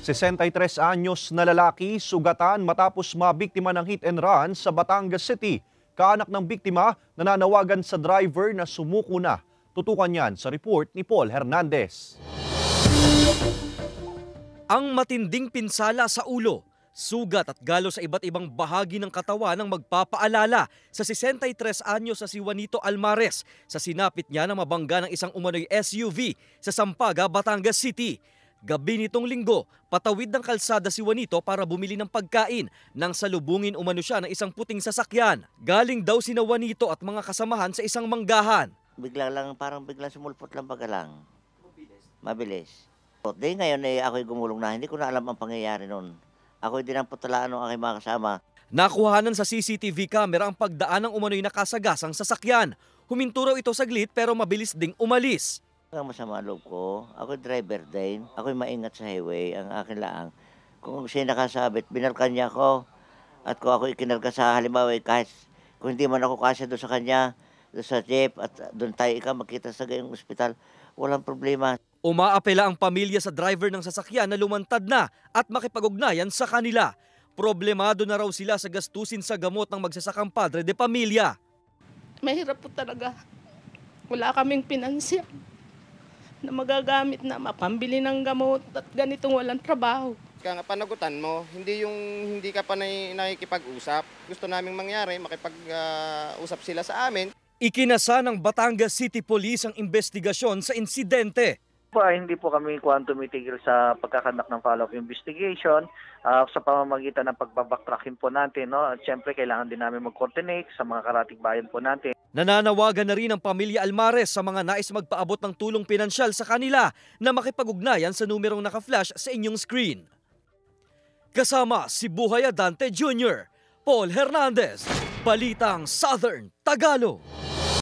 63 anyos na lalaki sugatan matapos mabiktima ng hit and run sa Batangas City. Kaanak ng biktima nananawagan sa driver na sumuko na. Tutukan yan sa report ni Paul Hernandez. Ang matinding pinsala sa ulo, sugat at galo sa iba't ibang bahagi ng katawan ang magpapaalala sa 63 anyos sa si Juanito Almares sa sinapit niya na mabangga ng isang umano'y SUV sa Sampaga, Batangas City. Gabi nitong linggo, patawid ng kalsada si Juanito para bumili ng pagkain nang salubungin umano siya ng isang puting sasakyan. Galing daw sina Juanito at mga kasamahan sa isang manggahan. Bigla lang, parang bigla sumulpot lang baga lang. Mabilis. Di ngayon ako'y gumulong na, hindi ko na alam ang pangyayari noon. Ako'y dinamputalaan ng aking mga kasama. Nakuhanan sa CCTV camera ang pagdaan ng umano'y nakasagasang sasakyan. Huminto raw ito saglit pero mabilis ding umalis. Ang masama loob ko, ako'y driver din. Ako'y maingat sa highway, ang akin lang. Kung siya nakasabit, binalkan niya ako. At kung ako'y kinarga sa halimbawa, kahit kung hindi man ako kasya doon sa kanya, doon sa jeep, at doon tayo makita sa gayong ospital, walang problema. Umaapela ang pamilya sa driver ng sasakyan na lumantad na at makipag-ugnayan sa kanila. Problemado na raw sila sa gastusin sa gamot ng magsasakang padre de pamilya. Mahirap po talaga. Wala kaming pinansya na magagamit na mapambili ng gamot at ganitong walang trabaho. Kaya panagutan mo, hindi ka pa nakikipag-usap. Gusto naming mangyari, makipag-usap sila sa amin. Ikinasa ng Batangas City Police ang investigasyon sa insidente. Hindi po kami tumitigil sa pagkakandak ng follow-up investigation sa pamamagitan ng pagbabacktracking po natin. No? At syempre, kailangan din namin mag-coordinate sa mga karatig bayan po natin. Nananawagan na rin ang pamilya Almares sa mga nais magpaabot ng tulong pinansyal sa kanila na makipag-ugnayan sa numerong naka-flash sa inyong screen. Kasama si Buhay Adante Jr., Paul Hernandez, Balitang Southern Tagalog.